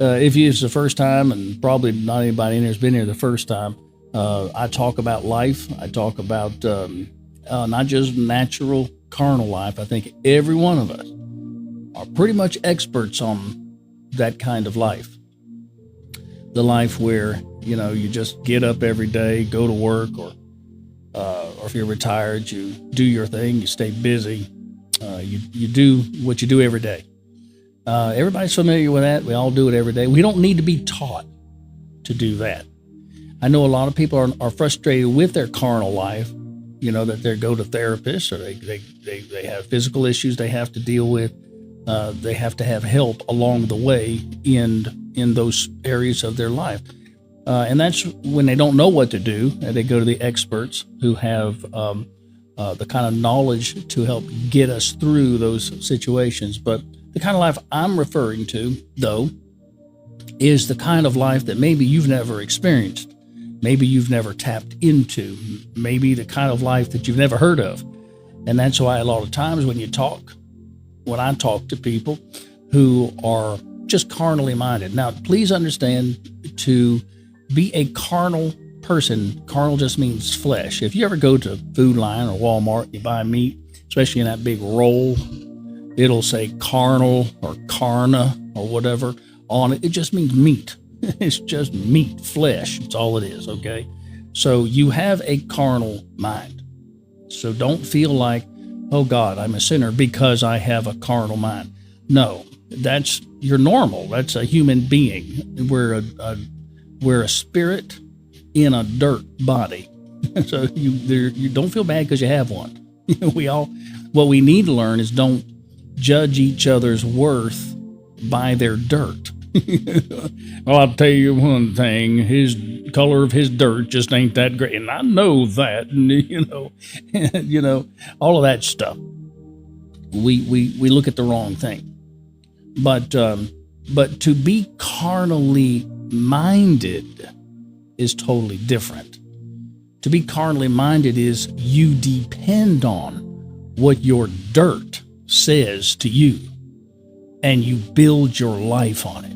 if it's the first time, and probably not anybody in here has been here the first time, I talk about life. I talk about not just natural, carnal life. I think every one of us are pretty much experts on that kind of life. The life where, you just get up every day, go to work, or if you're retired, you do your thing, you stay busy, you do what you do every day. Everybody's familiar with that. We all do it every day. We don't need to be taught to do that. I know a lot of people are frustrated with their carnal life, that they go to therapists, or they have physical issues they have to deal with. They have to have help along the way in those areas of their life. And that's when they don't know what to do, and they go to the experts who have the kind of knowledge to help get us through those situations. But the kind of life I'm referring to, though, is the kind of life that maybe you've never experienced, maybe you've never tapped into, maybe the kind of life that you've never heard of. And that's why a lot of times when I talk to people who are just carnally minded. Now, please understand, to be a carnal person, carnal just means flesh. If you ever go to Food Lion or Walmart, you buy meat, especially in that big roll, it'll say carnal or carna or whatever on it. It just means meat. It's just meat, flesh. It's all it is, okay? So you have a carnal mind. So don't feel like, oh God, I'm a sinner because I have a carnal mind. No, you're normal. That's a human being. We're a spirit in a dirt body. So you don't feel bad because you have one. What we need to learn is don't judge each other's worth by their dirt. Well, I'll tell you one thing, his color of his dirt just ain't that great. And I know that, all of that stuff. We look at the wrong thing. But to be carnally minded is totally different. To be carnally minded is you depend on what your dirt says to you, and you build your life on it.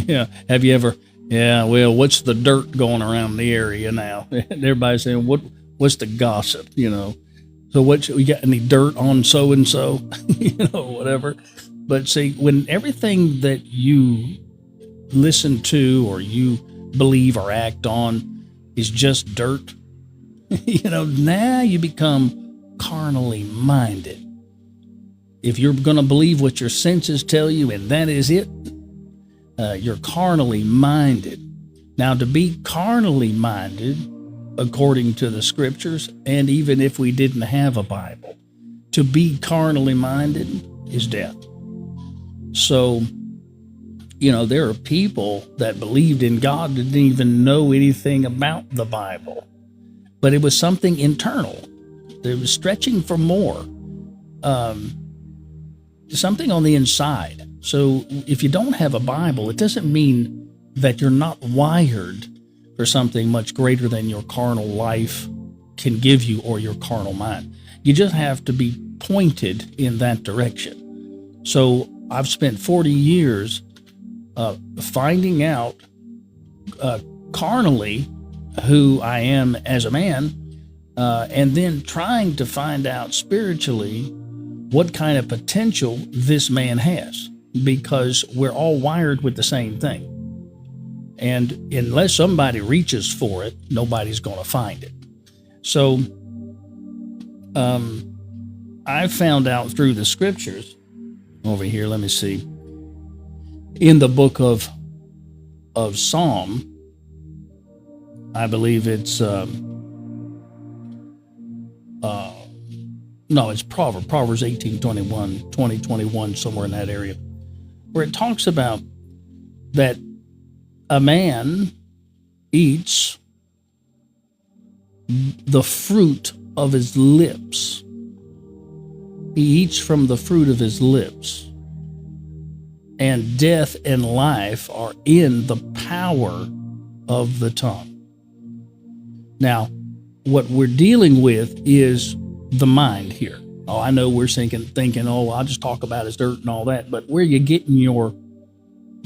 Yeah. Have you ever? Yeah. Well, what's the dirt going around the area now? Everybody's saying, what's the gossip? So we got any dirt on so and so? Whatever. But see, when everything that you listen to or you believe or act on is just dirt, now you become carnally minded. If you're going to believe what your senses tell you and that is it, you're carnally minded. Now, to be carnally minded, according to the scriptures, and even if we didn't have a Bible, to be carnally minded is death. So, there are people that believed in God that didn't even know anything about the Bible, but it was something internal. They was stretching for more, something on the inside. So if you don't have a Bible, it doesn't mean that you're not wired for something much greater than your carnal life can give you or your carnal mind. You just have to be pointed in that direction. So I've spent 40 years finding out carnally who I am as a man, and then trying to find out spiritually what kind of potential this man has, because we're all wired with the same thing. And unless somebody reaches for it, nobody's going to find it. So I found out through the scriptures over here, let me see, in the book of Psalm, I believe it's it's Proverbs 18:21, 20:21, somewhere in that area, where it talks about that a man eats the fruit of his lips. He eats from the fruit of his lips. And death and life are in the power of the tongue. Now, what we're dealing with is the mind here. Oh, I know we're thinking, oh, I'll just talk about his dirt and all that, but where are you getting your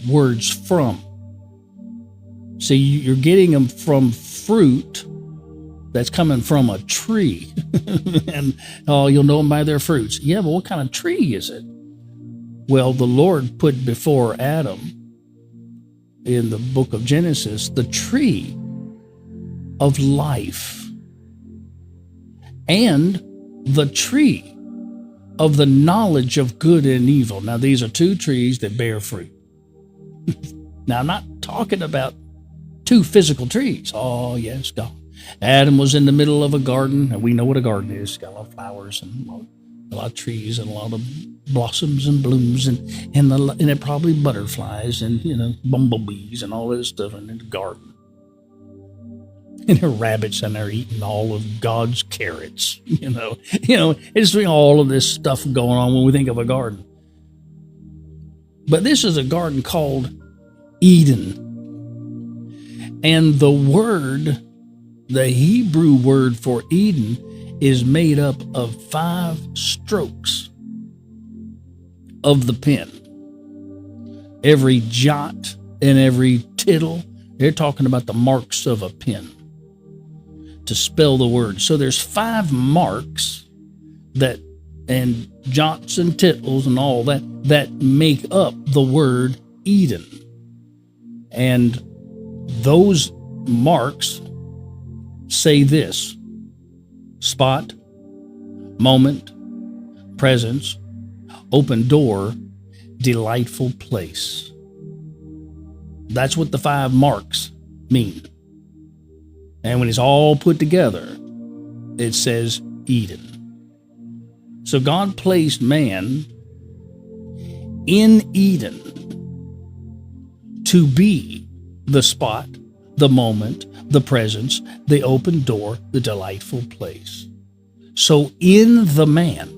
words from. See, you're getting them from fruit that's coming from a tree. And, you'll know them by their fruits. Yeah, but what kind of tree is it? Well, the Lord put before Adam in the book of Genesis the tree of life and the tree of the knowledge of good and evil. Now, these are two trees that bear fruit. Now, I'm not talking about two physical trees. Oh, yes, God. Adam was in the middle of a garden, and we know what a garden is. It's got a lot of flowers and a lot of trees and a lot of blossoms and blooms and it probably butterflies and, bumblebees and all this stuff in the garden. And there are rabbits and they're eating all of God's carrots, it's all of this stuff going on when we think of a garden. But this is a garden called Eden. And the Hebrew word for Eden is made up of 5 strokes of the pen. Every jot and every tittle, they're talking about the marks of a pen to spell the word. So there's 5 marks and jots and tittles and all that make up the word Eden. And those marks say this: spot, moment, presence, open door, delightful place. That's what the 5 marks mean. And when it's all put together, it says Eden. So God placed man in Eden to be the spot, the moment, the presence, the open door, the delightful place. So in the man,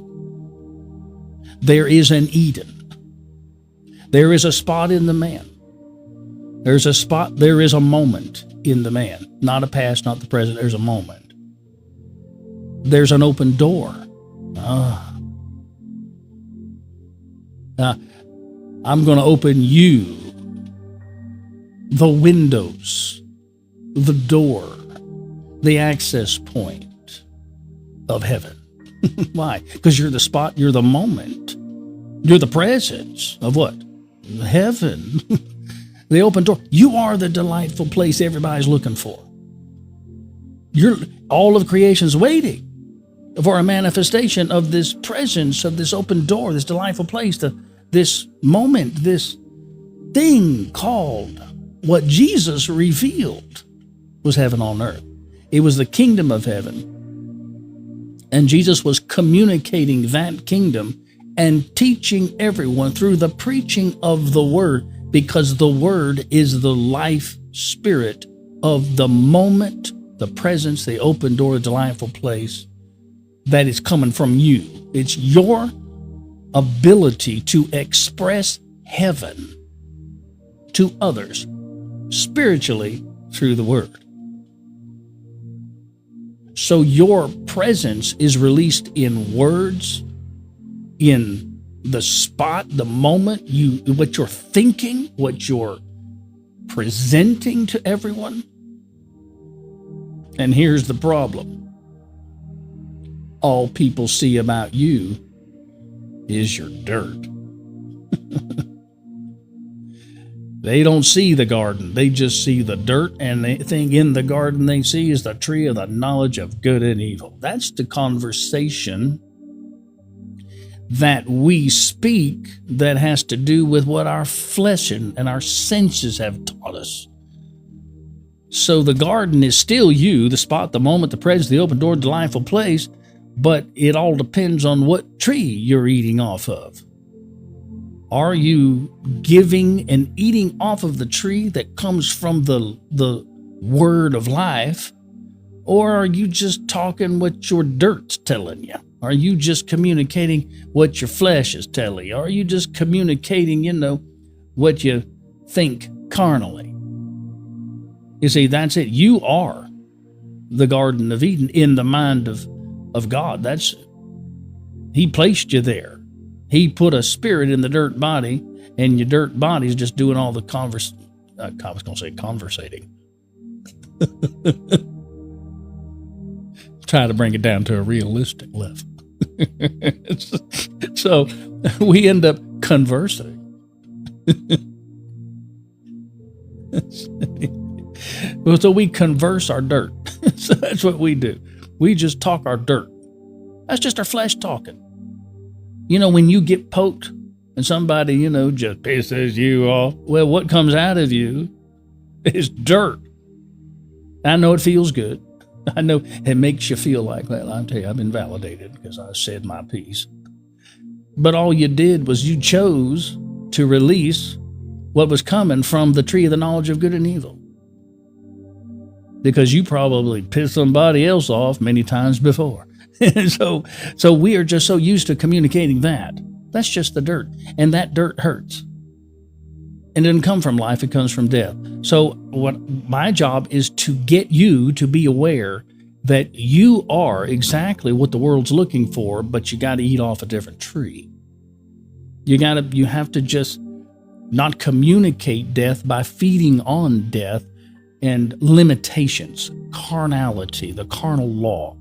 there is an Eden. There is a spot in the man. There's a spot, there is a moment in the man. Not a past, not the present, there's a moment. There's an open door. I'm going to open you, the windows, the door, the access point of heaven. Why? Because you're the spot, you're the moment. You're the presence of what? Heaven. The open door. You are the delightful place everybody's looking for. All of creation's waiting for a manifestation of this presence, of this open door, this delightful place, this moment, this thing called what Jesus revealed was heaven on earth. It was the kingdom of heaven. And Jesus was communicating that kingdom and teaching everyone through the preaching of the word, because the word is the life spirit of the moment, the presence, the open door, the delightful place that is coming from you. It's your ability to express heaven to others spiritually through the word. So your presence is released in words, in the spot, the moment, what you're thinking, what you're presenting to everyone. And here's the problem. All people see about you is your dirt. They don't see the garden. They just see the dirt, and the thing in the garden they see is the tree of the knowledge of good and evil. That's the conversation that we speak that has to do with what our flesh and our senses have taught us. So the garden is still you, the spot, the moment, the presence, the open door, the delightful place, but it all depends on what tree you're eating off of. Are you giving and eating off of the tree that comes from the word of life, or are you just talking what your dirt's telling you? Are you just communicating what your flesh is telling you? Are you just communicating, what you think carnally? You see, that's it. You are the Garden of Eden in the mind of God. He placed you there. He put a spirit in the dirt body, and your dirt body's just doing all the I was going to say conversating. Try to bring it down to a realistic level. So we end up conversing. So we converse our dirt. So that's what we do. We just talk our dirt. That's just our flesh talking. When you get poked and somebody, just pisses you off, well, what comes out of you is dirt. I know it feels good. I know it makes you feel like, well, I'll tell you, I've been validated because I said my piece. But all you did was you chose to release what was coming from the tree of the knowledge of good and evil. Because you probably pissed somebody else off many times before. So we are just so used to communicating that. That's just the dirt. And that dirt hurts. And it doesn't come from life, it comes from death. So what my job is to get you to be aware that you are exactly what the world's looking for, but you got to eat off a different tree. You have to just not communicate death by feeding on death and limitations, carnality, the carnal law,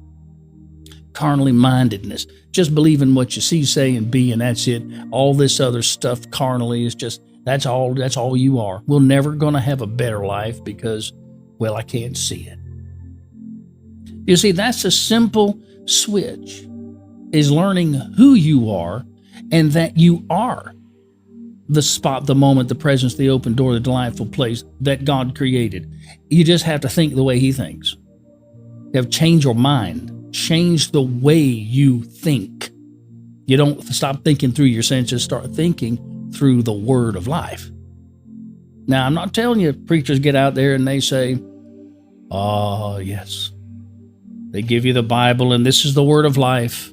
carnally mindedness, just believing what you see, say, and be, and that's it. All this other stuff carnally is just, that's all you are. We're never going to have a better life because, well, I can't see it. You see, that's a simple switch, is learning who you are and that you are the spot, the moment, the presence, the open door, the delightful place that God created. You just have to think the way He thinks. You have to change your mind, change the way you think. You don't stop thinking through your senses, start thinking through the word of life. Now, I'm not telling you preachers get out there and they say, oh, yes. They give you the Bible and this is the word of life.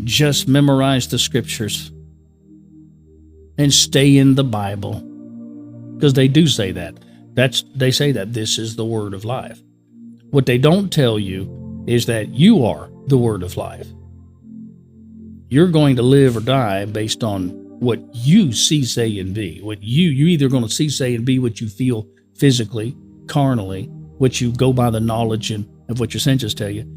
Just memorize the scriptures and stay in the Bible. Because they do say that. They say that this is the word of life. What they don't tell you is that you are the word of life. You're going to live or die based on what you see, say, and be. What you're either going to see, say, and be what you feel physically, carnally, what you go by the knowledge of what your senses tell you,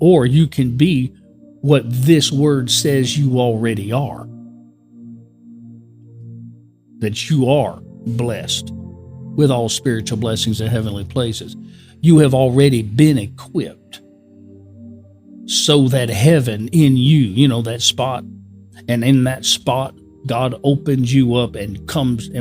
or you can be what this word says you already are. That you are blessed with all spiritual blessings in heavenly places. You have already been equipped so that heaven in you, that spot, and in that spot, God opens you up and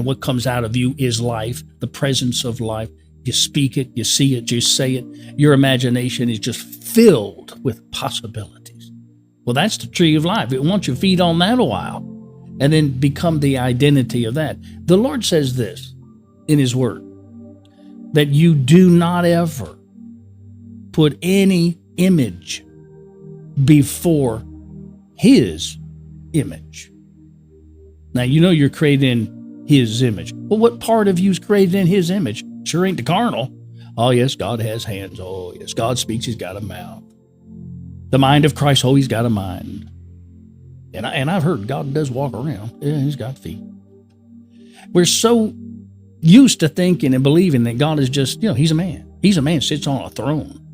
what comes out of you is life, the presence of life. You speak it, you see it, you say it. Your imagination is just filled with possibilities. Well, that's the tree of life. Once you feed on that a while, and then become the identity of that. The Lord says this in His Word, that you do not ever put any image before His image. Now, you're created in His image. Well, what part of you is created in His image? Sure ain't the carnal. Oh, yes, God has hands. Oh, yes, God speaks. He's got a mouth. The mind of Christ. Oh, He's got a mind. And I've heard God does walk around. Yeah, He's got feet. We're so used to thinking and believing that God is just, He's a man. He's a man, sits on a throne,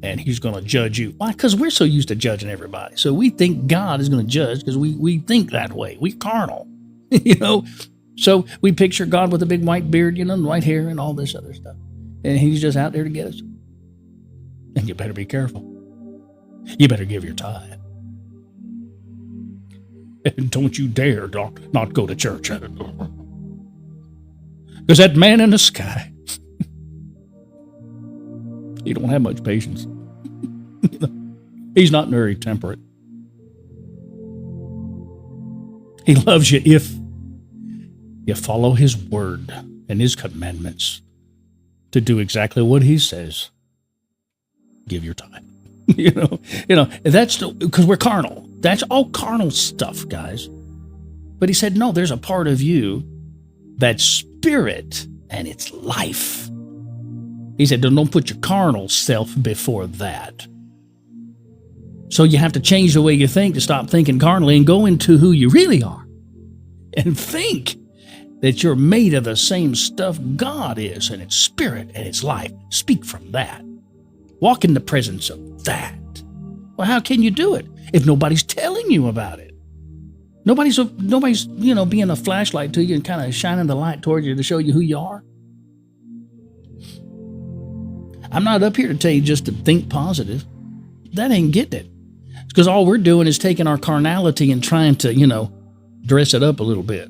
and He's going to judge you. Why? Because we're so used to judging everybody. So we think God is going to judge because we think that way. We're carnal, So we picture God with a big white beard, and white hair and all this other stuff. And He's just out there to get us. And you better be careful. You better give your tithe. And don't you dare not go to church. Because that man in the sky, he don't have much patience. He's not very temperate. He loves you if you follow His word and His commandments to do exactly what He says. Give your time. That's because we're carnal. That's all carnal stuff, guys. But He said, no, there's a part of you that's spirit and it's life. He said, don't put your carnal self before that. So you have to change the way you think to stop thinking carnally and go into who you really are and think that you're made of the same stuff God is, and it's spirit and it's life. Speak from that. Walk in the presence of that. Well, how can you do it if nobody's telling you about it? Nobody's being a flashlight to you and kind of shining the light toward you to show you who you are. I'm not up here to tell you just to think positive. That ain't getting it. It's because all we're doing is taking our carnality and trying to, dress it up a little bit.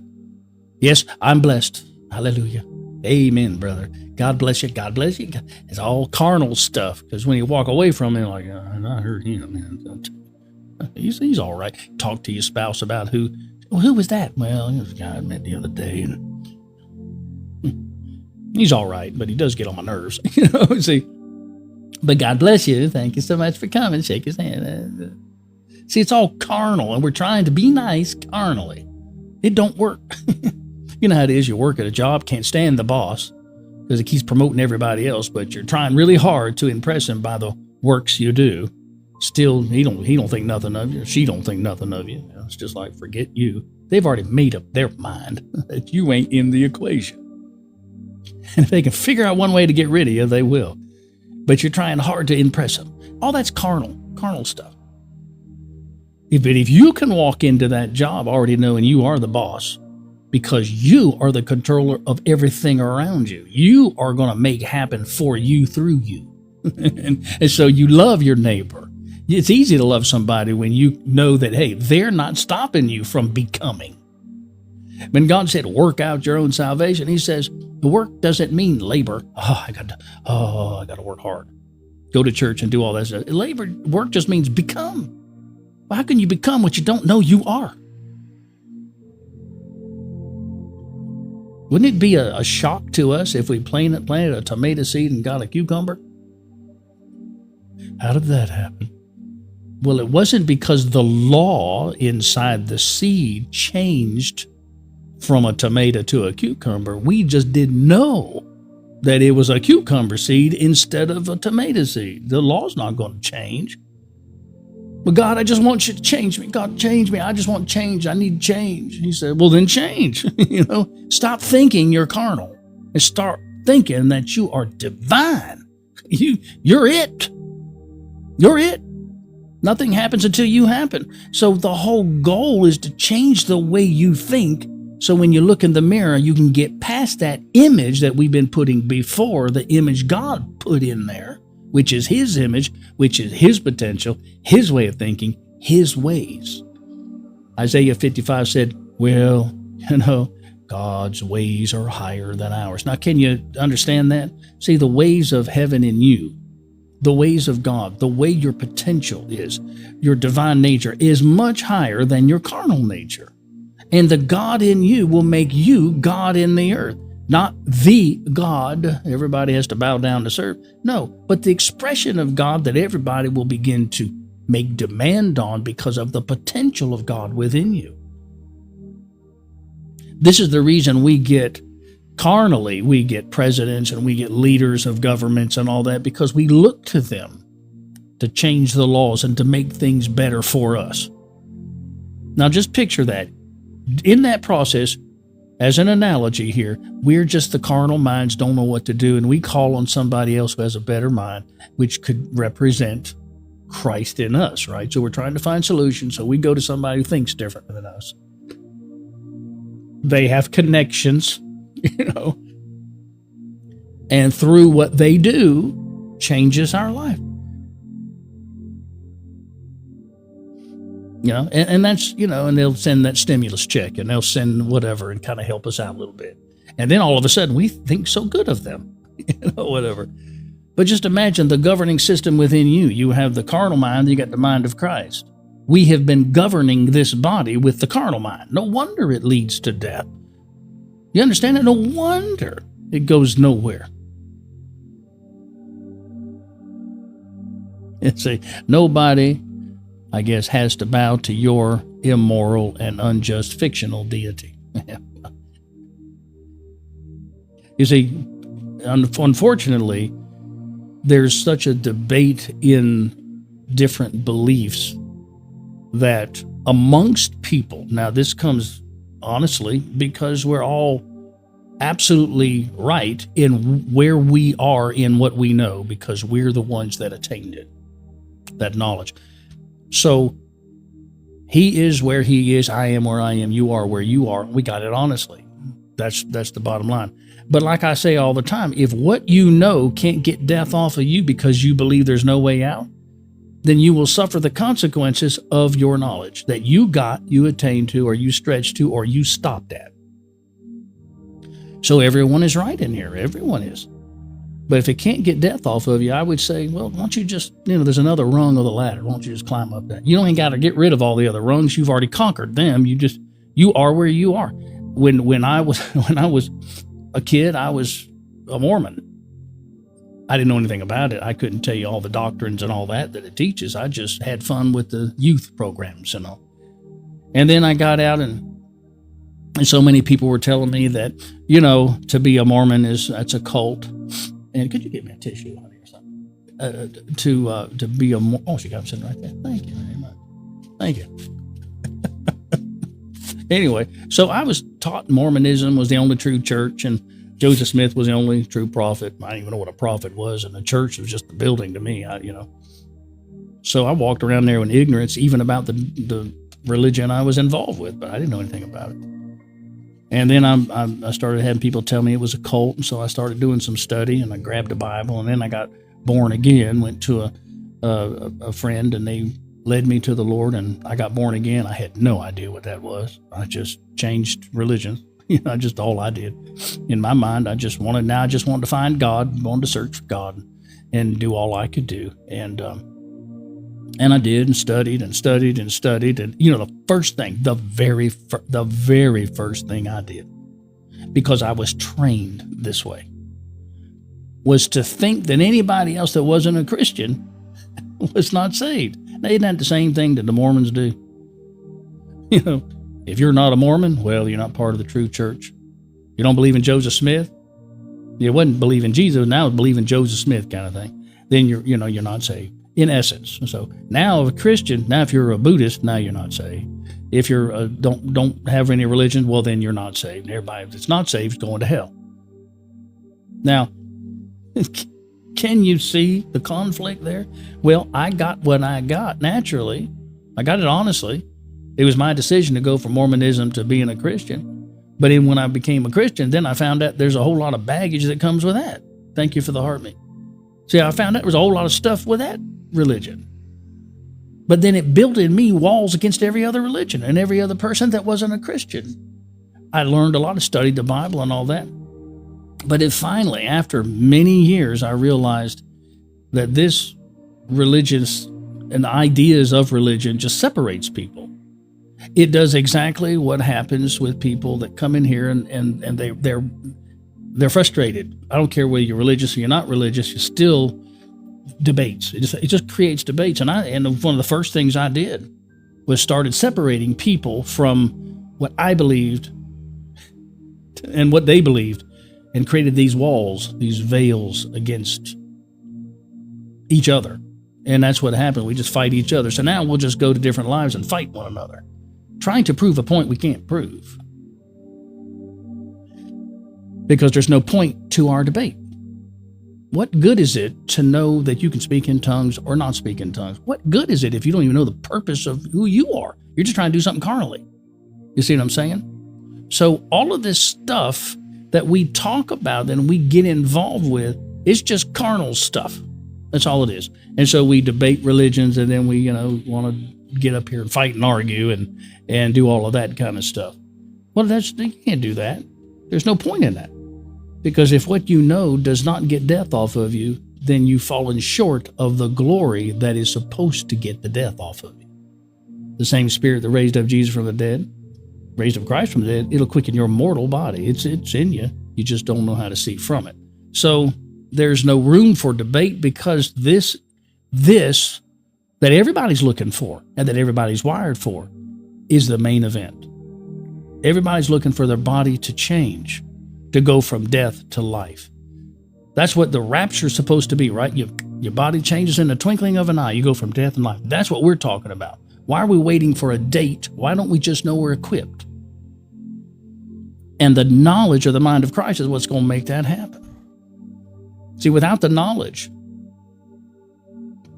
Yes, I'm blessed. Hallelujah. Amen, brother. God bless you. God bless you. It's all carnal stuff. Because when you walk away from it, like, I heard him. He's all right. Talk to your spouse about who was that? Well, it was a guy I met the other day. And he's all right, but he does get on my nerves. See. But God bless you. Thank you so much for coming. Shake his hand. See, it's all carnal, and we're trying to be nice carnally. It don't work. You know how it is. You work at a job, can't stand the boss because he keeps promoting everybody else, but you're trying really hard to impress him by the works you do. Still, he don't think nothing of you. Or she don't think nothing of you. It's just like, forget you. They've already made up their mind that you ain't in the equation. And if they can figure out one way to get rid of you, they will. But you're trying hard to impress them. All that's carnal stuff. If you can walk into that job already knowing you are the boss, because you are the controller of everything around you, you are going to make happen for you through you. and so you love your neighbor. It's easy to love somebody when you know that, hey, they're not stopping you from becoming. When God said, work out your own salvation, he says, the work doesn't mean labor. I got to work hard. Go to church and do all that stuff. Work just means become. Well, how can you become what you don't know you are? Wouldn't it be a shock to us if we planted a tomato seed and got a cucumber? How did that happen? Well, it wasn't because the law inside the seed changed from a tomato to a cucumber. We just didn't know that it was a cucumber seed instead of a tomato seed. The law's not going to change. But God, I just want you to change me. God, change me. I just want change. I need change. He said, well, then change. Stop thinking you're carnal and start thinking that you are divine. You're it. You're it. Nothing happens until you happen. So the whole goal is to change the way you think. So when you look in the mirror, you can get past that image that we've been putting before, the image God put in there, which is his image, which is his potential, his way of thinking, his ways. Isaiah 55 said, well, God's ways are higher than ours. Now, can you understand that? See, the ways of heaven in you, the ways of God, the way your potential is, your divine nature is much higher than your carnal nature. And the God in you will make you God in the earth. Not the God everybody has to bow down to serve. No, but the expression of God that everybody will begin to make demand on because of the potential of God within you. This is the reason we get presidents and we get leaders of governments and all that, because we look to them to change the laws and to make things better for us. Now just picture that. In that process, as an analogy here, we're just the carnal minds, don't know what to do, and we call on somebody else who has a better mind, which could represent Christ in us, right? So we're trying to find solutions, so we go to somebody who thinks different than us. They have connections, and through what they do, changes our life. And that's, and they'll send that stimulus check and they'll send whatever and kind of help us out a little bit. And then all of a sudden we think so good of them, whatever. But just imagine the governing system within you. You have the carnal mind, you got the mind of Christ. We have been governing this body with the carnal mind. No wonder it leads to death. You understand that? No wonder it goes nowhere. It's nobody, I guess, has to bow to your immoral and unjust fictional deity. You see, unfortunately, there's such a debate in different beliefs that amongst people, now this comes honestly because we're all absolutely right in where we are in what we know, because we're the ones that attained it, that knowledge. So he is where he is, I am where I am, you are where you are. We got it honestly. That's the bottom line. But like I say all the time, if what you know can't get death off of you because you believe there's no way out, then you will suffer the consequences of your knowledge that you got, you attained to, or you stretched to, or you stopped at. So everyone is right in here. Everyone is. But if it can't get death off of you, I would say, well, why don't you just, there's another rung of the ladder. Why don't you just climb up that? You don't got to get rid of all the other rungs. You've already conquered them. You are where you are. When I was a kid, I was a Mormon. I didn't know anything about it. I couldn't tell you all the doctrines and all that it teaches. I just had fun with the youth programs and all. And then I got out and so many people were telling me that, to be a Mormon that's a cult. And could you get me a tissue, honey, or something? To be a Mormon. Oh, she got them sitting right there. Thank you very much. Thank you. Anyway, so I was taught Mormonism was the only true church, and Joseph Smith was the only true prophet. I didn't even know what a prophet was, and the church was just the building to me. So I walked around there in ignorance, even about the religion I was involved with, but I didn't know anything about it. And then I started having people tell me it was a cult, and so I started doing some study, and I grabbed a Bible, and then I got born again, went to a friend, and they led me to the Lord, and I got born again. I had no idea what that was. I just changed religion. Just all I did. In my mind, I just wanted to find God, wanted to search for God and do all I could do. And I did, and studied and studied and studied. And, the very first thing I did, because I was trained this way, was to think that anybody else that wasn't a Christian was not saved. Now, isn't that the same thing that the Mormons do? If you're not a Mormon, well, you're not part of the true church. You don't believe in Joseph Smith? You wouldn't believe in Jesus, now believe in Joseph Smith kind of thing. Then you're not saved, in essence. So now if a Christian, if you're a Buddhist, now you're not saved. If you're don't have any religion, well, then you're not saved. Everybody that's not saved is going to hell. Now, can you see the conflict there? Well, I got what I got naturally. I got it honestly. It was my decision to go from Mormonism to being a Christian. But then when I became a Christian, then I found out there's a whole lot of baggage that comes with that. Thank you for the heartbeat. See, I found out there was a whole lot of stuff with that religion. But then it built in me walls against every other religion and every other person that wasn't a Christian. I learned a lot, studied the Bible and all that. But it finally, after many years, I realized that this religious and ideas of religion just separates people. It does exactly what happens with people that come in here and they're frustrated. I don't care whether you're religious or you're not religious, you still debates. It just creates debates. And one of the first things I did was started separating people from what I believed and what they believed, and created these walls, these veils against each other. And that's what happened. We just fight each other. So now we'll just go to different lives and fight one another, trying to prove a point we can't prove, because there's no point to our debate. What good is it to know that you can speak in tongues or not speak in tongues? What good is it if you don't even know the purpose of who you are? You're just trying to do something carnally. You see what I'm saying? So all of this stuff that we talk about and we get involved with is just carnal stuff. That's all it is. And so we debate religions, and then we, want to get up here and fight and argue and do all of that kind of stuff. Well, you can't do that. There's no point in that. Because if what you know does not get death off of you, then you've fallen short of the glory that is supposed to get the death off of you. The same Spirit that raised up Jesus from the dead, raised up Christ from the dead, it'll quicken your mortal body. It's in you. You just don't know how to see from it. So there's no room for debate, because this that everybody's looking for and that everybody's wired for is the main event. Everybody's looking for their body to change, to go from death to life. That's what the rapture's supposed to be, right? You Your body changes in the twinkling of an eye. You go from death and life. That's what we're talking about. Why are we waiting for a date? Why don't we just know we're equipped? And the knowledge of the mind of Christ is what's going to make that happen. See, without the knowledge,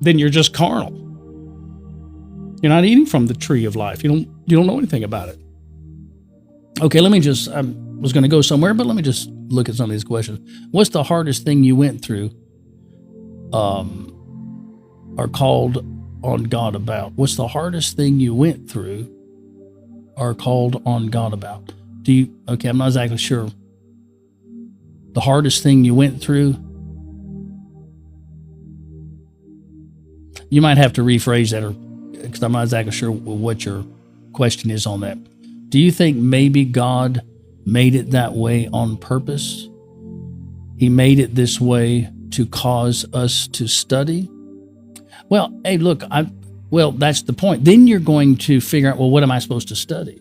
then you're just carnal. You're not eating from the tree of life. You don't know anything about it. Okay, I was going to go somewhere, but let me just look at some of these questions. What's the hardest thing you went through or called on God about? What's the hardest thing you went through or called on God about? Okay, I'm not exactly sure. The hardest thing you went through? You might have to rephrase that, because I'm not exactly sure what your question is on that. Do you think maybe God made it that way on purpose? He made it this way to cause us to study? Well, hey, look, that's the point. Then you're going to figure out, well, what am I supposed to study?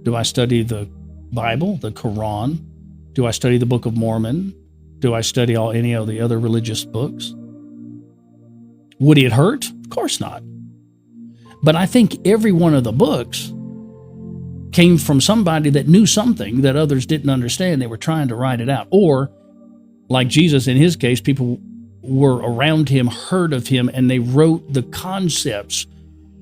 Do I study the Bible, the Quran? Do I study the Book of Mormon? Do I study any of the other religious books? Would it hurt? Of course not. But I think every one of the books came from somebody that knew something that others didn't understand. They were trying to write it out. Or, like Jesus in his case, people were around him, heard of him, and they wrote the concepts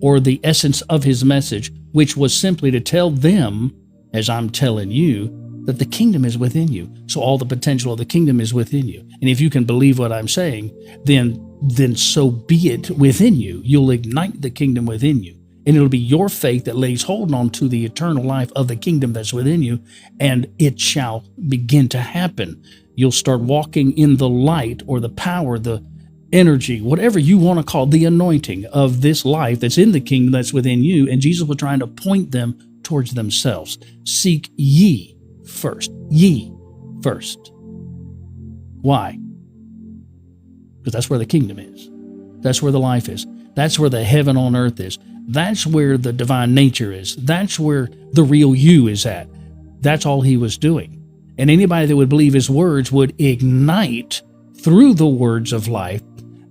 or the essence of his message, which was simply to tell them, as I'm telling you, that the kingdom is within you. So all the potential of the kingdom is within you. And if you can believe what I'm saying, then so be it within you. You'll ignite the kingdom within you. And it'll be your faith that lays hold on to the eternal life of the kingdom that's within you, and it shall begin to happen. You'll start walking in the light or the power, the energy, whatever you want to call the anointing of this life that's in the kingdom that's within you. And Jesus was trying to point them towards themselves. Seek ye first. Ye first. Why? Because that's where the kingdom is. That's where the life is. That's where the heaven on earth is. That's where the divine nature is. That's where the real you is at. That's all he was doing. And anybody that would believe his words would ignite through the words of life,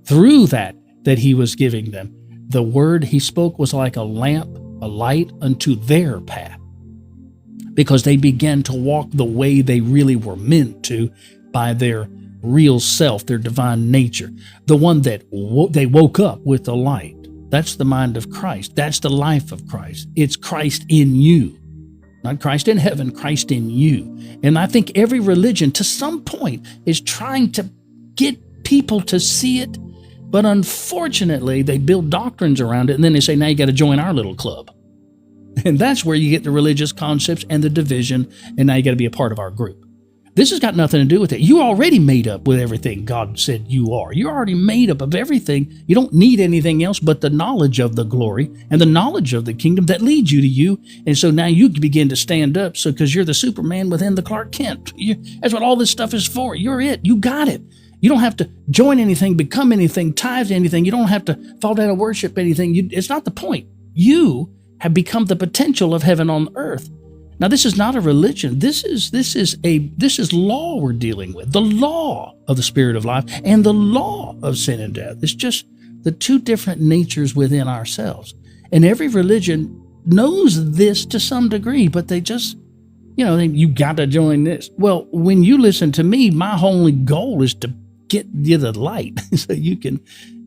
through that he was giving them. The word he spoke was like a lamp, a light unto their path, because they began to walk the way they really were meant to by their real self, their divine nature, the one that they woke up with the light. That's the mind of Christ. That's the life of Christ. It's Christ in you. Not Christ in heaven, Christ in you. And I think every religion to some point is trying to get people to see it, but unfortunately they build doctrines around it, and then they say, now you got to join our little club. And that's where you get the religious concepts and the division, and now you got to be a part of our group. This has got nothing to do with it. You're already made up with everything God said you are. You're already made up of everything. You don't need anything else but the knowledge of the glory and the knowledge of the kingdom that leads you to you. And so now you begin to stand up, because you're the Superman within the Clark Kent. That's what all this stuff is for. You're it. You got it. You don't have to join anything, become anything, tithe anything. You don't have to fall down and worship anything. It's not the point. You have become the potential of heaven on earth. Now, this is not a religion. This is law we're dealing with. The law of the spirit of life and the law of sin and death. It's just the two different natures within ourselves. And every religion knows this to some degree, but they just, you got to join this. Well, when you listen to me, my only goal is to get you the light so you can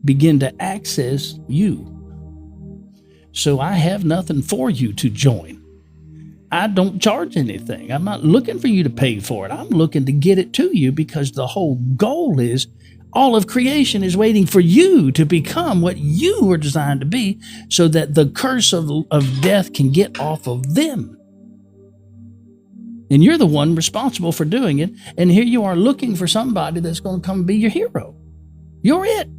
begin to access you. So I have nothing for you to join. I don't charge anything. I'm not looking for you to pay for it. I'm looking to get it to you, because the whole goal is all of creation is waiting for you to become what you were designed to be, so that the curse of death can get off of them. And you're the one responsible for doing it. And here you are looking for somebody that's going to come be your hero. You're it.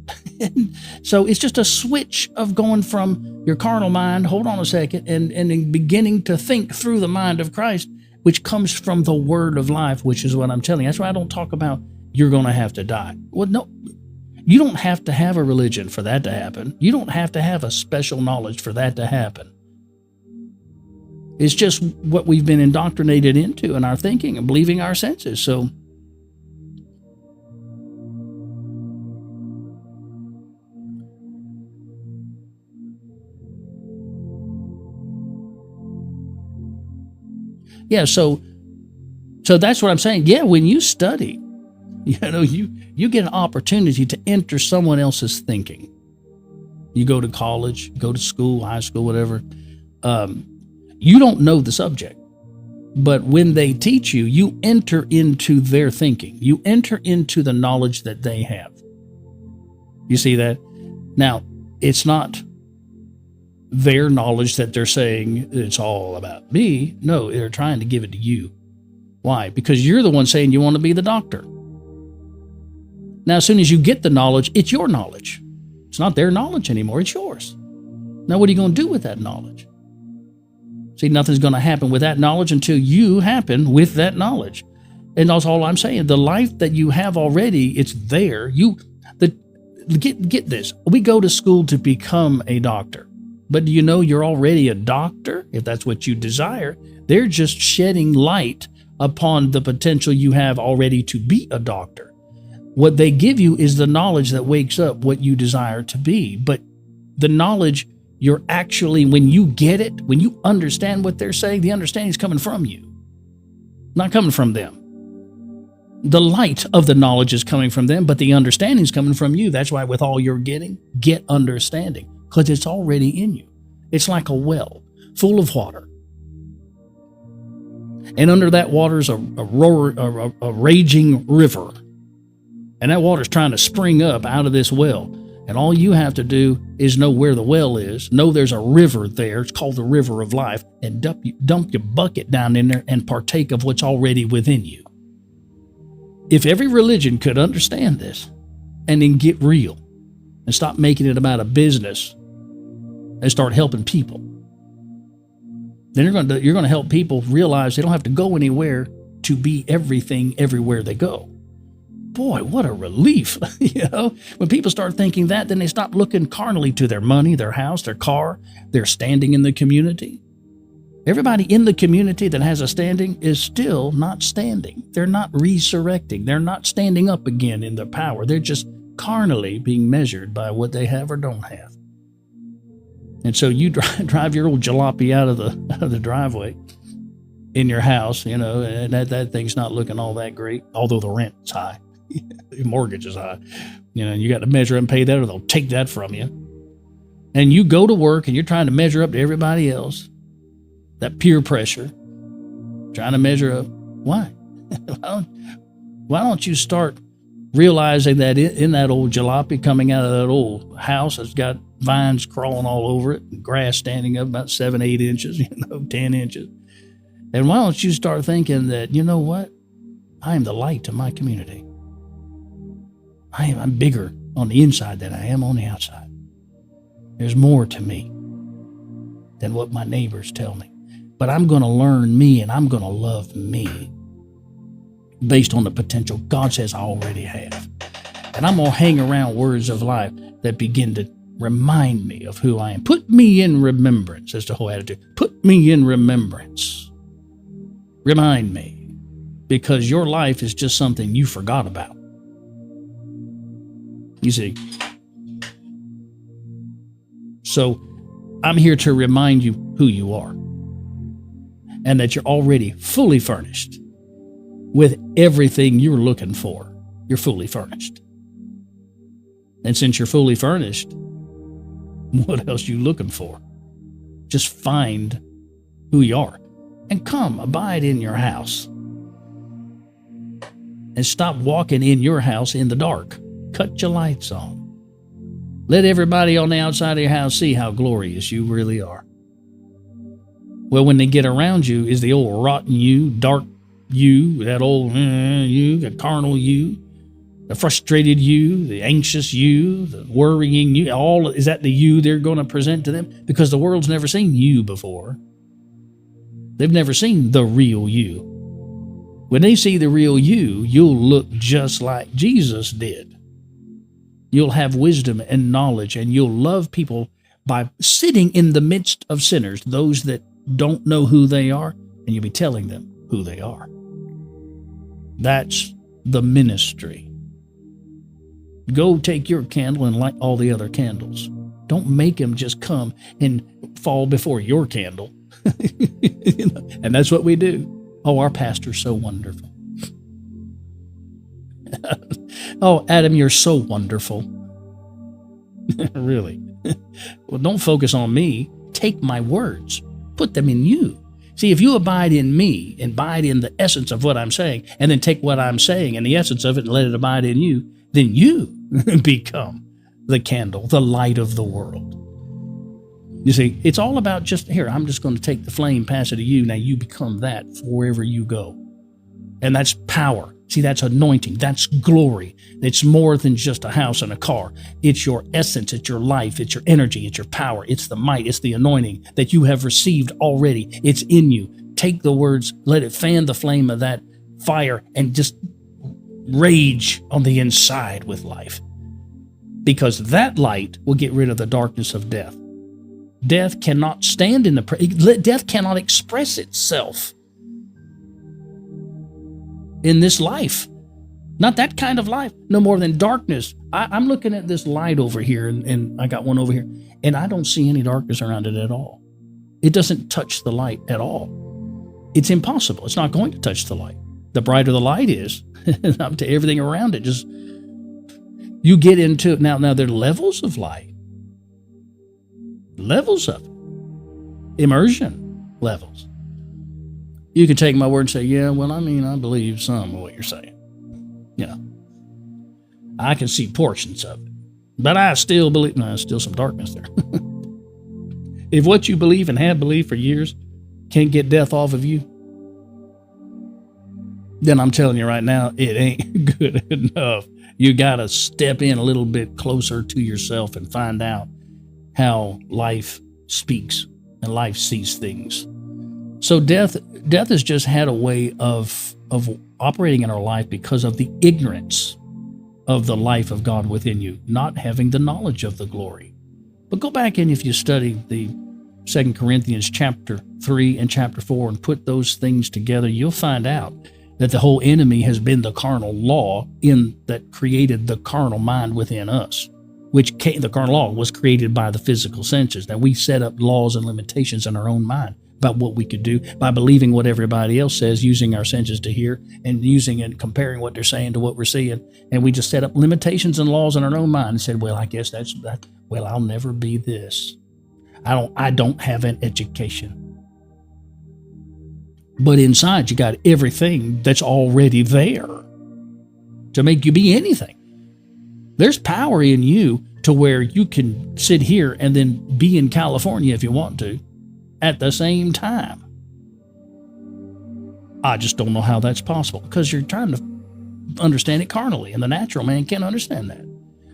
So it's just a switch of going from your carnal mind, hold on a second, and beginning to think through the mind of Christ, which comes from the word of life, which is what I'm telling you. That's why I don't talk about you're going to have to die. Well, no, you don't have to have a religion for that to happen. You don't have to have a special knowledge for that to happen. It's just what we've been indoctrinated into in our thinking and believing our senses. So Yeah, so that's what I'm saying. Yeah, when you study, you get an opportunity to enter someone else's thinking. You go to college, go to school, high school, whatever. You don't know the subject, but when they teach you, you enter into their thinking. You enter into the knowledge that they have. You see that? Now, it's not their knowledge that they're saying it's all about me. No, they're trying to give it to you. Why? Because you're the one saying you want to be the doctor. Now, as soon as you get the knowledge, it's your knowledge. It's not their knowledge anymore. It's yours. Now, what are you going to do with that knowledge? See, nothing's going to happen with that knowledge until you happen with that knowledge. And that's all I'm saying. The life that you have already, it's there. Get this. We go to school to become a doctor. But do you know you're already a doctor? If that's what you desire, they're just shedding light upon the potential you have already to be a doctor. What they give you is the knowledge that wakes up what you desire to be. But the knowledge, you're actually, when you get it, when you understand what they're saying, the understanding is coming from you, not coming from them. The light of the knowledge is coming from them, but the understanding is coming from you. That's why with all you're getting, get understanding, because it's already in you. It's like a well full of water. And under that water is a raging river. And that water's trying to spring up out of this well. And all you have to do is know where the well is, know there's a river there, it's called the river of life, and dump your bucket down in there and partake of what's already within you. If every religion could understand this and then get real and stop making it about a business and start helping people, then you're going to help people realize they don't have to go anywhere to be everything everywhere they go. Boy, what a relief. When people start thinking that, then they stop looking carnally to their money, their house, their car, their standing in the community. Everybody in the community that has a standing is still not standing. They're not resurrecting. They're not standing up again in their power. They're just carnally being measured by what they have or don't have. And so you drive your old jalopy out of the driveway in your house, and that thing's not looking all that great, although the rent's high. Your mortgage is high. You got to measure and pay that or they'll take that from you. And you go to work and you're trying to measure up to everybody else. That peer pressure, trying to measure up. Why? Why don't you start realizing that in that old jalopy coming out of that old house that's got vines crawling all over it, and grass standing up about 7-8 inches, 10 inches. And why don't you start thinking that, you know what? I am the light to my community. I'm bigger on the inside than I am on the outside. There's more to me than what my neighbors tell me. But I'm going to learn me and I'm going to love me based on the potential God says I already have. And I'm going to hang around words of life that begin to remind me of who I am. Put me in remembrance. That's the whole attitude. Put me in remembrance. Remind me. Because your life is just something you forgot about. You see. So I'm here to remind you who you are. And that you're already fully furnished with everything you're looking for. You're fully furnished. And since you're fully furnished, what else are you looking for? Just find who you are. And come, abide in your house. And stop walking in your house in the dark. Cut your lights on. Let everybody on the outside of your house see how glorious you really are. Well, when they get around you is the old rotten you, dark you, that old you, the carnal you, the frustrated you, the anxious you, the worrying you. Is that the you they're going to present to them? Because the world's never seen you before. They've never seen the real you. When they see the real you, you'll look just like Jesus did. You'll have wisdom and knowledge, and you'll love people by sitting in the midst of sinners, those that don't know who they are, and you'll be telling them who they are. That's the ministry. Go take your candle and light all the other candles. Don't make them just come and fall before your candle. And that's what we do. Oh, our pastor's so wonderful. Oh, Adam, you're so wonderful. Really? Well, don't focus on me. Take my words, put them in you. See, if you abide in me, abide in the essence of what I'm saying, and then take what I'm saying and the essence of it and let it abide in you, then you become the candle, the light of the world. You see, it's all about just, here, I'm just going to take the flame, pass it to you. Now you become that wherever you go. And that's power. See, that's anointing. That's glory. It's more than just a house and a car. It's your essence. It's your life. It's your energy. It's your power. It's the might. It's the anointing that you have received already. It's in you. Take the words, let it fan the flame of that fire and just rage on the inside with life. Because that light will get rid of the darkness of death. Death cannot stand in death cannot express itself in this life. Not that kind of life. No more than darkness. I'm looking at this light over here, and I got one over here, and I don't see any darkness around it at all. It doesn't touch the light at all. It's impossible. It's not going to touch the light. The brighter the light is, up to everything around it, just you get into it. Now there are levels of light. Levels of it. Immersion levels. You can take my word and say, yeah, well, I believe some of what you're saying. I can see portions of it, but I still believe, no, there's still some darkness there. If what you believe and have believed for years can't get death off of you, then I'm telling you right now, it ain't good enough. You got to step in a little bit closer to yourself and find out how life speaks and life sees things. So death has just had a way of operating in our life because of the ignorance of the life of God within you, not having the knowledge of the glory. But go back and if you study the 2 Corinthians chapter 3 and chapter 4 and put those things together, you'll find out that the whole enemy has been the carnal law that created the carnal mind within us, the carnal law was created by the physical senses. That we set up laws and limitations in our own mind about what we could do by believing what everybody else says, using our senses to hear and using and comparing what they're saying to what we're seeing. And we just set up limitations and laws in our own mind and said, well, I guess that's that. Well, I'll never be this. I don't have an education. But inside you got everything that's already there to make you be anything. There's power in you to where you can sit here and then be in California if you want to at the same time. I just don't know how that's possible because you're trying to understand it carnally, and the natural man can't understand that.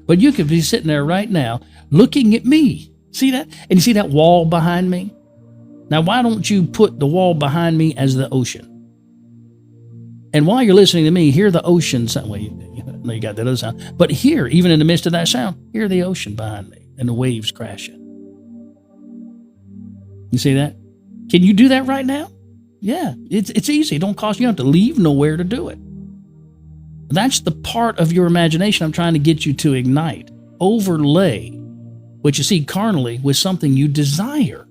But you could be sitting there right now looking at me. See that? And you see that wall behind me? Now, why don't you put the wall behind me as the ocean? And while you're listening to me, hear the ocean sound. Well, you got that other sound. But here, even in the midst of that sound, hear the ocean behind me and the waves crashing. You see that? Can you do that right now? Yeah, it's easy. It don't cost you. You don't have to leave nowhere to do it. That's the part of your imagination I'm trying to get you to ignite. Overlay what you see carnally with something you desire.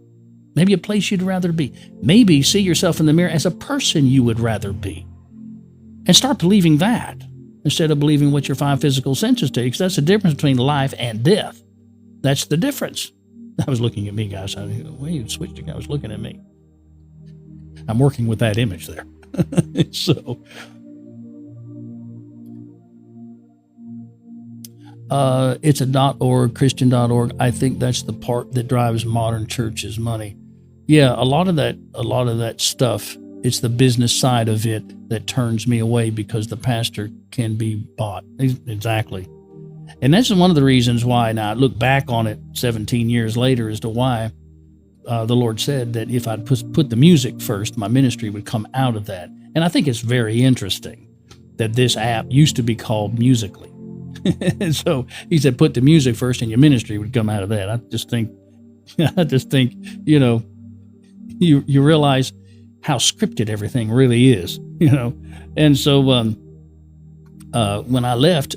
Maybe a place you'd rather be. Maybe see yourself in the mirror as a person you would rather be. And start believing that instead of believing what your five physical senses tell you, because that's the difference between life and death. That's the difference. I was looking at me, guys. Well, you switched again. I was looking at me. I'm working with that image there. So, it's a .org, Christian.org. I think that's the part that drives modern churches' money. Yeah, a lot of that stuff, it's the business side of it that turns me away because the pastor can be bought. Exactly. And that's one of the reasons why, now I look back on it 17 years later as to why the Lord said that if I'd put the music first, my ministry would come out of that. And I think it's very interesting that this app used to be called Musical.ly. And so he said, put the music first and your ministry would come out of that. I just think, you know, you realize how scripted everything really is, you know? And so when I left,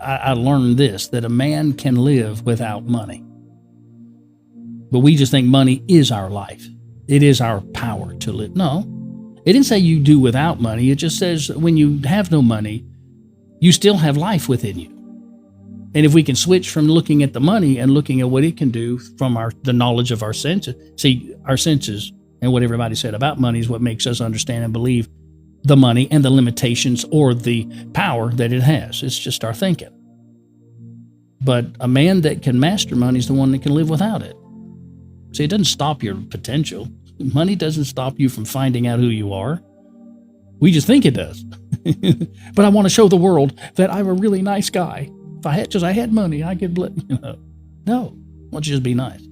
I learned this, that a man can live without money. But we just think money is our life. it is our power to live. No, it didn't say you do without money. It just says when you have no money, you still have life within you. And if we can switch from looking at the money and looking at what it can do from the knowledge of our senses, see, our senses and what everybody said about money is what makes us understand and believe the money and the limitations or the power that it has. It's just our thinking. But a man that can master money is the one that can live without it. See, it doesn't stop your potential. Money doesn't stop you from finding out who you are. We just think it does. But I want to show the world that I'm a really nice guy. If I had money, I could, No, why don't you just be nice?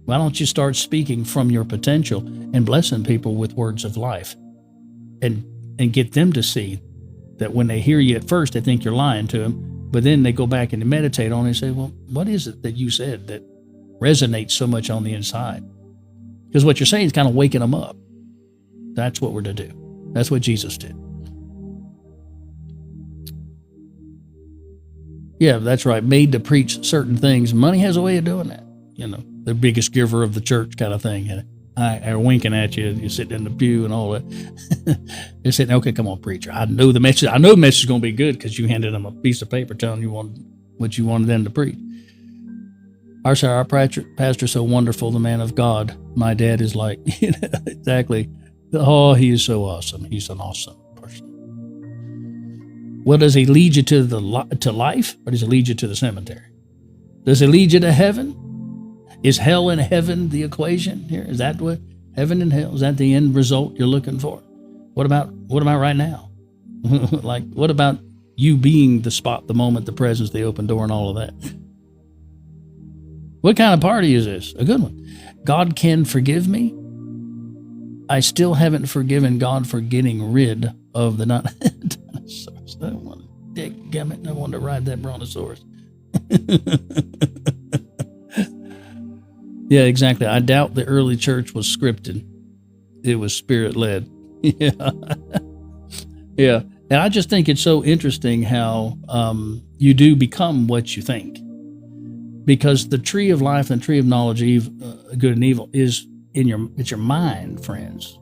Why don't you start speaking from your potential and blessing people with words of life and get them to see that when they hear you at first, they think you're lying to them, but then they go back and they meditate on it and say, well, what is it that you said that resonates so much on the inside? Because what you're saying is kind of waking them up. That's what we're to do. That's what Jesus did. Yeah, that's right. Made to preach certain things. Money has a way of doing that. The biggest giver of the church kind of thing. And they're winking at you. You're sitting in the pew and all that. They're saying, okay, come on, preacher. I know the message is going to be good because you handed them a piece of paper telling you what you wanted them to preach. Our pastor's so wonderful, the man of God. My dad is like, exactly. Oh, he is so awesome. He's an awesome person. Well, does he lead you to life, or does he lead you to the cemetery? Does he lead you to heaven? Is hell and heaven the equation here? Is that what heaven and hell, is that the end result you're looking for? What about right now? Like, what about you being the spot, the moment, the presence, the open door, and all of that? What kind of party is this? A good one. God can forgive me. I still haven't forgiven God for getting rid of the dinosaurs. I don't want to ride that brontosaurus. Yeah, exactly. I doubt the early church was scripted. It was spirit-led. Yeah. Yeah. And I just think it's so interesting how you do become what you think. Because the tree of life and the tree of knowledge of good and evil is it's your mind, friends.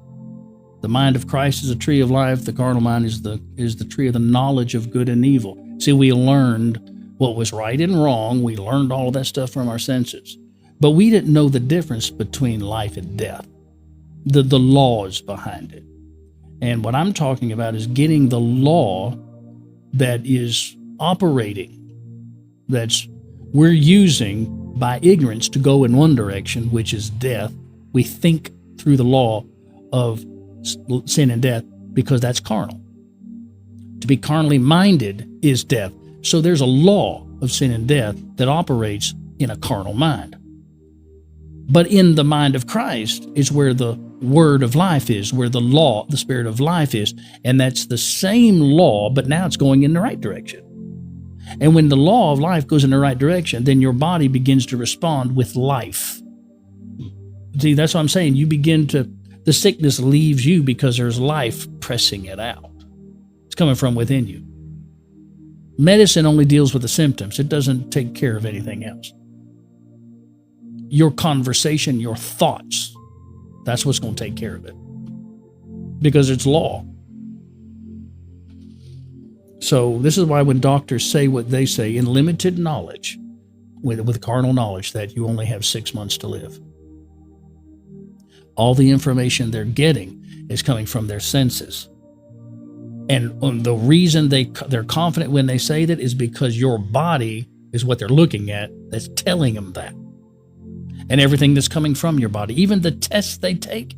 The mind of Christ is a tree of life. The carnal mind is the tree of the knowledge of good and evil. See, we learned what was right and wrong. We learned all of that stuff from our senses. But we didn't know the difference between life and death, the laws behind it. And what I'm talking about is getting the law that is operating, we're using by ignorance to go in one direction, which is death. We think through the law of sin and death because that's carnal. To be carnally minded is death. So there's a law of sin and death that operates in a carnal mind. But in the mind of Christ is where the word of life is, where the law, the spirit of life is. And that's the same law, but now it's going in the right direction. And when the law of life goes in the right direction, then your body begins to respond with life. See, that's what I'm saying. The sickness leaves you because there's life pressing it out. It's coming from within you. Medicine only deals with the symptoms. It doesn't take care of anything else. Your conversation, your thoughts, that's what's going to take care of it. Because it's law. So this is why when doctors say what they say in limited knowledge, with carnal knowledge, that you only have 6 months to live. All the information they're getting is coming from their senses. And the reason they're confident when they say that is because your body is what they're looking at that's telling them that. And everything that's coming from your body, even the tests they take,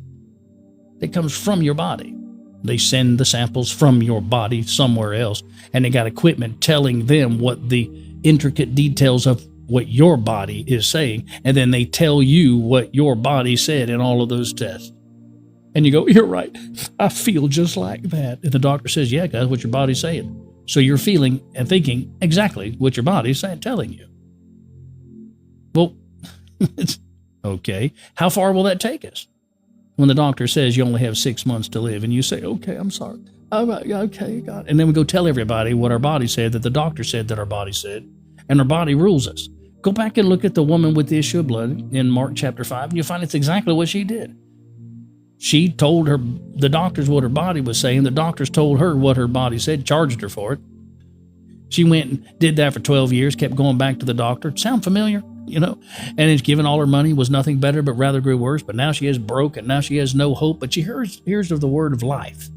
it comes from your body. They send the samples from your body somewhere else, and they got equipment telling them what the intricate details of what your body is saying, and then they tell you what your body said in all of those tests. And you go, you're right, I feel just like that. And the doctor says, yeah, that's what your body's saying. So you're feeling and thinking exactly what your body's saying, telling you. Well, it's okay. How far will that take us? When the doctor says you only have 6 months to live, and you say, okay, I'm sorry. Okay, God. And then we go tell everybody what our body said, that the doctor said that our body said, and our body rules us. Go back and look at the woman with the issue of blood in Mark chapter 5, and you'll find it's exactly what she did. She told the doctors what her body was saying. The doctors told her what her body said, charged her for it. She went and did that for 12 years, kept going back to the doctor. Sound familiar? And it's given all her money, was nothing better, but rather grew worse. But now she is broke, and now she has no hope. But she hears of the word of life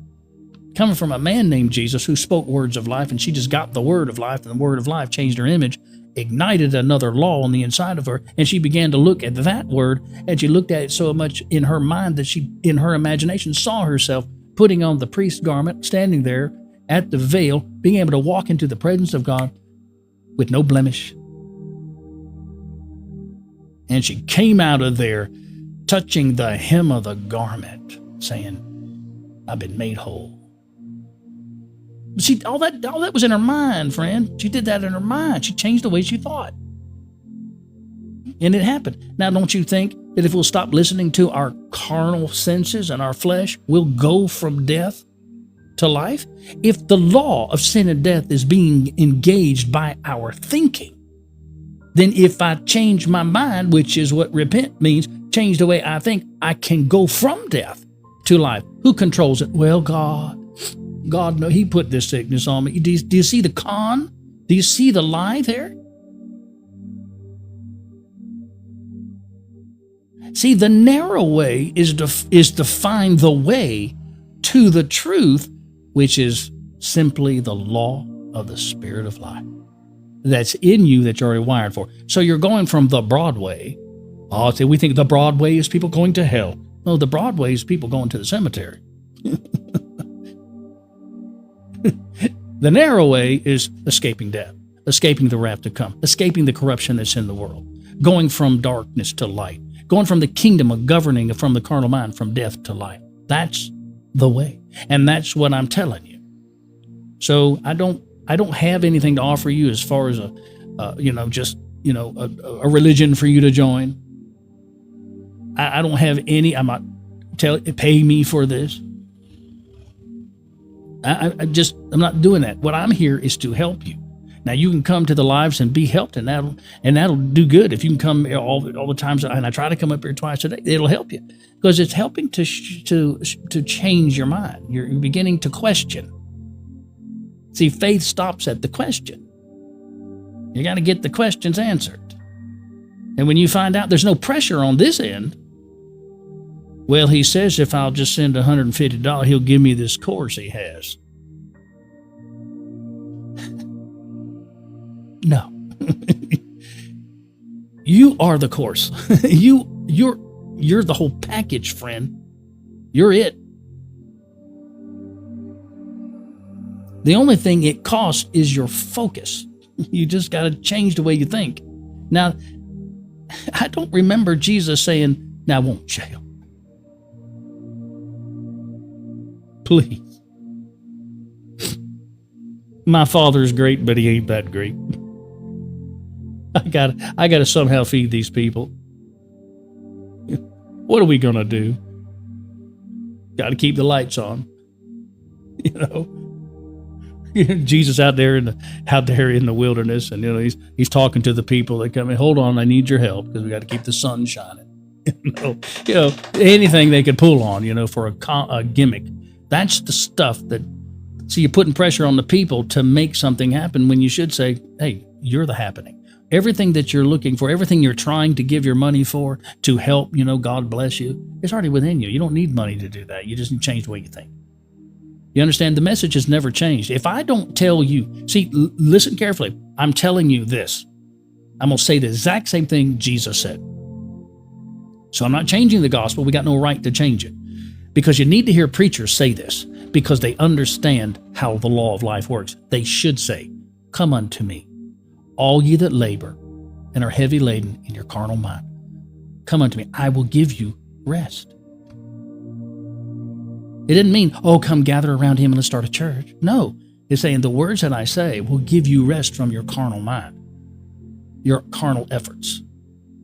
coming from a man named Jesus who spoke words of life, and she just got the word of life, and the word of life changed her image, ignited another law on the inside of her, and she began to look at that word, and she looked at it so much in her mind that she, in her imagination, saw herself putting on the priest's garment, standing there at the veil, being able to walk into the presence of God with no blemish. And she came out of there touching the hem of the garment, saying, I've been made whole. All that was in her mind, friend. She did that in her mind. She changed the way she thought. And it happened. Now, don't you think that if we'll stop listening to our carnal senses and our flesh, we'll go from death to life? If the law of sin and death is being engaged by our thinking, then if I change my mind, which is what repent means, change the way I think, I can go from death to life. Who controls it? Well, God. God, no, He put this sickness on me. Do you see the con? Do you see the lie there? See, the narrow way is to find the way to the truth, which is simply the law of the Spirit of life that's in you that you're already wired for. So you're going from the broad way. Oh, see, we think the broad way is people going to hell. No, the broad way is people going to the cemetery. The narrow way is escaping death, escaping the wrath to come, escaping the corruption that's in the world, going from darkness to light, going from the kingdom of governing from the carnal mind, from death to life. That's the way. And that's what I'm telling you. So I don't have anything to offer you as far as a religion for you to join. I don't have any. I'm not pay me for this. I'm not doing that. What I'm here is to help you. Now you can come to the lives and be helped, and that'll do good. If you can come all the times, and I try to come up here twice a day, it'll help you because it's helping to change your mind. You're beginning to question. See, faith stops at the question. You got to get the questions answered, and when you find out there's no pressure on this end, well, he says if I'll just send $150, he'll give me this course he has. No. You are the course. You're the whole package, friend. You're it. The only thing it costs is your focus. You just got to change the way you think. Now, I don't remember Jesus saying, now I won't jail. Please. My Father's great, but He ain't that great. I gotta somehow feed these people. What are we gonna do? Got to keep the lights on. Jesus out there in the wilderness, and he's talking to the people that come in. Hold on, I need your help because we got to keep the sun shining. Anything they could pull on, for a gimmick. That's the stuff that, see, you're putting pressure on the people to make something happen when you should say, hey, you're the happening. Everything that you're looking for, everything you're trying to give your money for to help, God bless you, it's already within you. You don't need money to do that. You just need to change the way you think. You understand? The message has never changed. If I don't tell you, listen carefully. I'm telling you this. I'm going to say the exact same thing Jesus said. So I'm not changing the gospel. We got no right to change it. Because you need to hear preachers say this, because they understand how the law of life works. They should say, come unto me, all ye that labor and are heavy laden in your carnal mind. Come unto me, I will give you rest. It didn't mean, come gather around Him and let's start a church. No, it's saying the words that I say will give you rest from your carnal mind, your carnal efforts,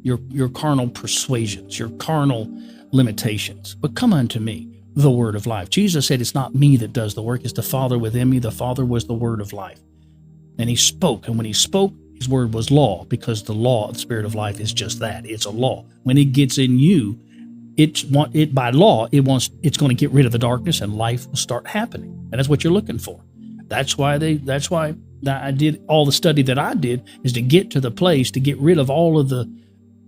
your carnal persuasions, your carnal limitations. But come unto me, the word of life. Jesus said, it's not me that does the work, it's the Father within me. The Father was the word of life. And He spoke, and when He spoke, His word was law, because the law of the Spirit of life is just that. It's a law. When it gets in you, it by law, it's going to get rid of the darkness and life will start happening. And that's what you're looking for. That's why I did all the study that I did, is to get to the place to get rid of all of the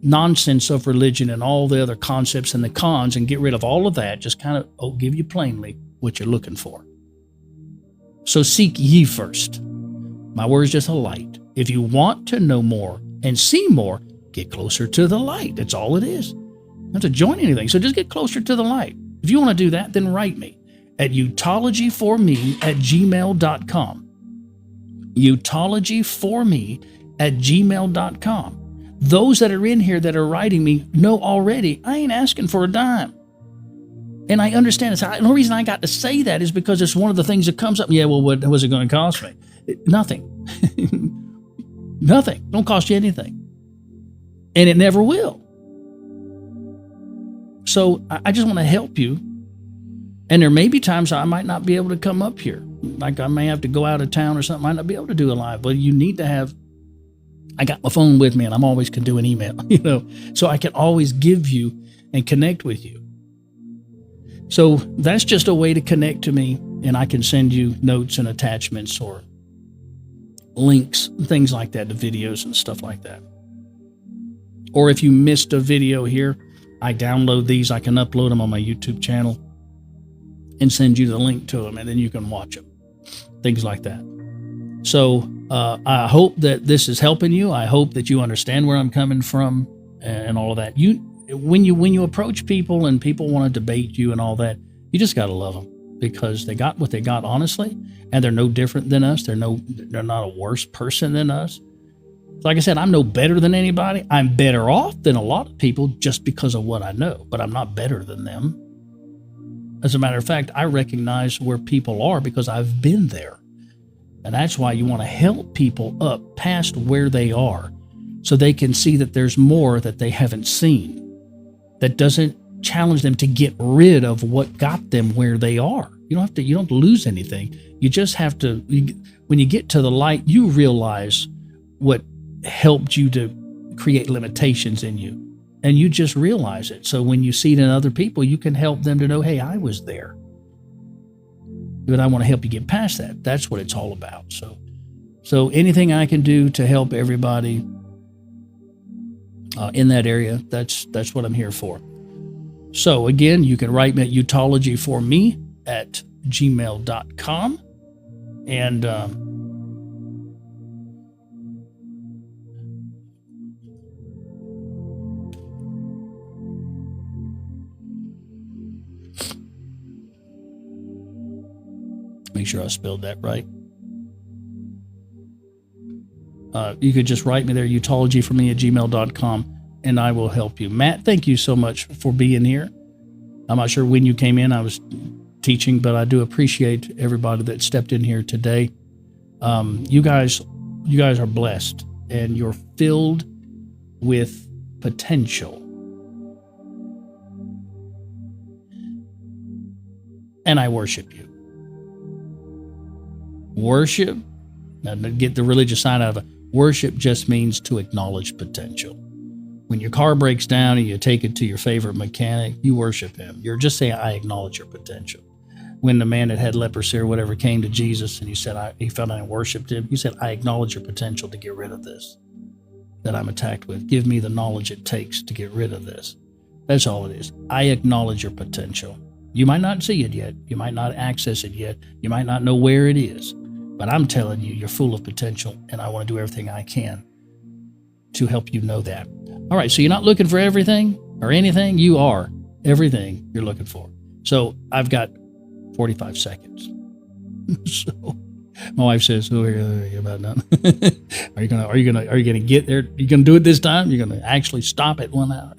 nonsense of religion and all the other concepts and the cons, and get rid of all of that. Just kind of give you plainly what you're looking for. So seek ye first. My word is just a light. If you want to know more and see more, get closer to the light. That's all it is. You don't have to join anything. So just get closer to the light. If you want to do that, then write me at utologyforme@gmail.com. utologyforme@gmail.com. Those that are in here that are writing me know already I ain't asking for a dime. And I understand it. The only reason I got to say that is because it's one of the things that comes up. Yeah, well, what was it going to cost me? Nothing. Nothing. Don't cost you anything. And it never will. So I just want to help you. And there may be times I might not be able to come up here. Like I may have to go out of town or something. I might not be able to do a live. But you need to have, I got my phone with me and I'm always can do an email, so I can always give you and connect with you. So that's just a way to connect to me, and I can send you notes and attachments or links, things like that, to videos and stuff like that. Or if you missed a video here, I download these. I can upload them on my YouTube channel and send you the link to them, and then you can watch them, things like that. So I hope that this is helping you. I hope that you understand where I'm coming from and all of that. When you approach people and people want to debate you and all that, you just got to love them, because they got what they got honestly, and they're no different than us. They're not a worse person than us. Like I said, I'm no better than anybody. I'm better off than a lot of people just because of what I know, but I'm not better than them. As a matter of fact, I recognize where people are because I've been there. And that's why you want to help people up past where they are, so they can see that there's more that they haven't seen, that doesn't challenge them to get rid of what got them where they are. You don't have to lose anything. You just have to, when you get to the light, you realize what helped you to create limitations in you, and you just realize it. So when you see it in other people, you can help them to know, hey, I was there. But I want to help you get past that. That's what it's all about. So anything I can do to help everybody in that area, that's what I'm here for. So again, you can write me at utologyforme@gmail.com. And make sure I spelled that right. You could just write me there, utologyforme@gmail.com, and I will help you. Matt, thank you so much for being here. I'm not sure when you came in. I was teaching, but I do appreciate everybody that stepped in here today. You guys are blessed, and you're filled with potential. And I worship you. Worship, now to get the religious side out of it, worship just means to acknowledge potential. When your car breaks down and you take it to your favorite mechanic, you worship him. You're just saying, I acknowledge your potential. When the man that had leprosy or whatever came to Jesus and he said, he fell down and worshiped him, you said, I acknowledge your potential to get rid of this that I'm attacked with. Give me the knowledge it takes to get rid of this. That's all it is. I acknowledge your potential. You might not see it yet. You might not access it yet. You might not know where it is. But I'm telling you, you're full of potential, and I want to do everything I can to help you know that. All right, so you're not looking for everything or anything. You are everything you're looking for. So I've got 45 seconds. So my wife says, "Oh, you're about done. Are you gonna get there? Are you gonna do it this time? You're gonna actually stop at 1 hour?"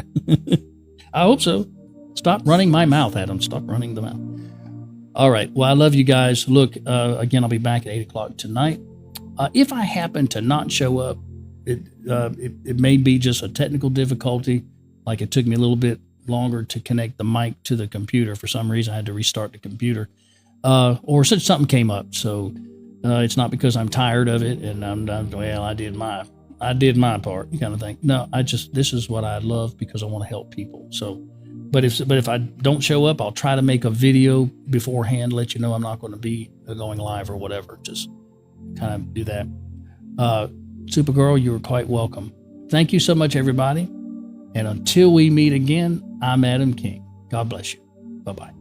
I hope so. Stop running my mouth, Adam. Stop running the mouth. All right. Well, I love you guys. Look, again, I'll be back at 8 o'clock tonight. If I happen to not show up, it may be just a technical difficulty. Like it took me a little bit longer to connect the mic to the computer. For some reason, I had to restart the computer. Or since something came up. So it's not because I'm tired of it and well, I did my part kind of thing. No, this is what I love because I want to help people. So But if I don't show up, I'll try to make a video beforehand, let you know I'm not going to be going live or whatever. Just kind of do that. Supergirl, you were quite welcome. Thank you so much, everybody. And until we meet again, I'm Adam King. God bless you. Bye-bye.